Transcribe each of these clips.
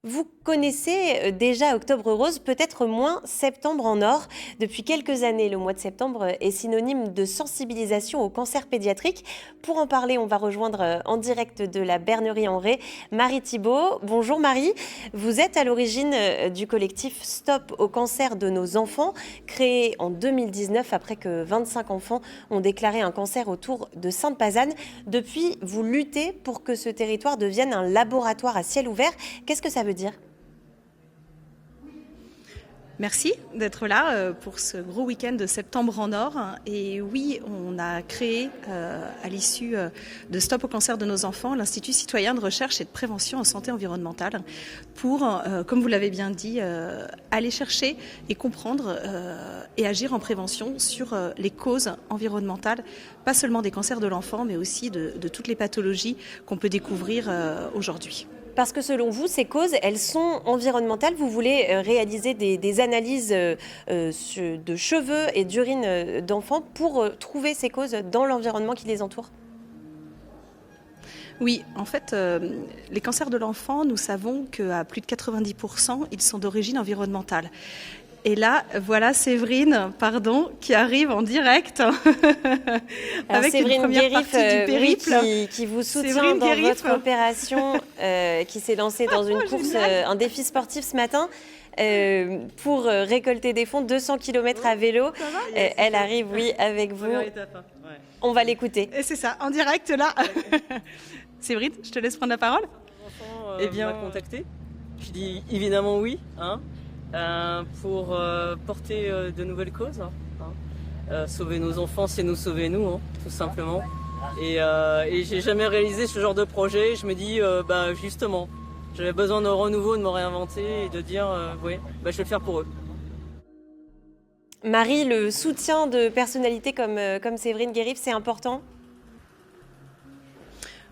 Vous connaissez déjà Octobre Rose, peut-être moins Septembre en Or. Depuis quelques années, le mois de septembre est synonyme de sensibilisation au cancer pédiatrique. Pour en parler, on va rejoindre en direct de la Bernerie en Ré Marie Thibault. Bonjour Marie, vous êtes à l'origine du collectif Stop au cancer de nos enfants, créé en 2019 après que 25 enfants ont déclaré un cancer autour de Sainte-Pazanne. Depuis, vous luttez pour que ce territoire devienne un laboratoire à ciel ouvert. Qu'est-ce que ça veut dire? Merci d'être là pour ce gros week-end de Septembre en Or. Et oui, on a créé à l'issue de Stop au cancer de nos enfants l'Institut citoyen de recherche et de prévention en santé environnementale pour, comme vous l'avez bien dit, aller chercher et comprendre et agir en prévention sur les causes environnementales, pas seulement des cancers de l'enfant, mais aussi de toutes les pathologies qu'on peut découvrir aujourd'hui. Parce que selon vous, ces causes, elles sont environnementales. Vous voulez réaliser des analyses de cheveux et d'urine d'enfants pour trouver ces causes dans l'environnement qui les entoure? Oui, en fait, les cancers de l'enfant, nous savons qu'à plus de 90%, ils sont d'origine environnementale. Et là, voilà Séverine, qui arrive en direct avec Séverine une première Guérif, partie du périple. Oui, qui vous soutient dans votre opération, qui s'est lancée dans une course, un défi sportif ce matin. Pour récolter des fonds, 200 km à vélo. Elle arrive, oui, avec vous. On va l'écouter. Et c'est ça, en direct là. Séverine, je te laisse prendre la parole. L'enfant m'a contacté. Je dis évidemment oui, pour porter de nouvelles causes. Sauver nos enfants, c'est nous sauver nous, tout simplement. Et j'ai jamais réalisé ce genre de projet. Je me dis, justement, j'avais besoin de renouveau, de me réinventer et de dire, je vais le faire pour eux. Marie, le soutien de personnalités comme Séverine Guérif, c'est important ?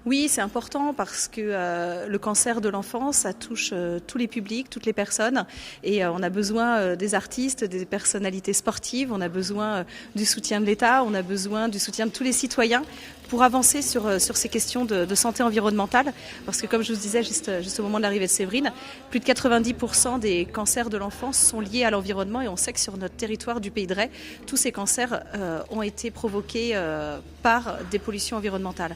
Oui, c'est important parce que le cancer de l'enfant, ça touche tous les publics, toutes les personnes. Et on a besoin des artistes, des personnalités sportives, on a besoin du soutien de l'État, on a besoin du soutien de tous les citoyens pour avancer sur ces questions de santé environnementale. Parce que comme je vous disais juste au moment de l'arrivée de Séverine, plus de 90% des cancers de l'enfance sont liés à l'environnement et on sait que sur notre territoire du Pays de Ré, tous ces cancers ont été provoqués par des pollutions environnementales.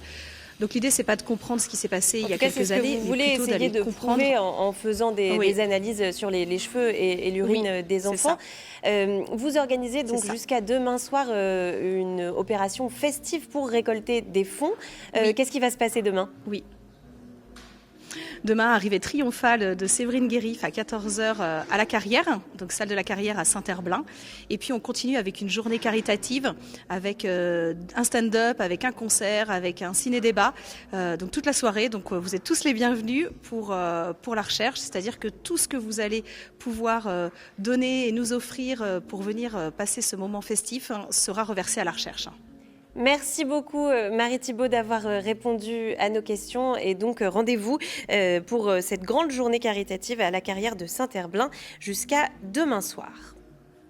Donc l'idée, c'est pas de comprendre ce qui s'est passé il y a quelques années, vous voulez essayer de prouver en faisant des analyses sur les cheveux et l'urine des enfants. Vous organisez donc jusqu'à demain soir une opération festive pour récolter des fonds. Qu'est-ce qui va se passer demain ? Oui. Demain, arrivée triomphale de Séverine Guérif à 14h à la Carrière, donc salle de la Carrière à Saint-Herblain. Et puis on continue avec une journée caritative, avec un stand-up, avec un concert, avec un ciné-débat, donc toute la soirée. Donc vous êtes tous les bienvenus pour la recherche, c'est-à-dire que tout ce que vous allez pouvoir donner et nous offrir pour venir passer ce moment festif sera reversé à la recherche. Merci beaucoup Marie Thibault d'avoir répondu à nos questions et donc rendez-vous pour cette grande journée caritative à la Carrière de Saint-Herblain jusqu'à demain soir.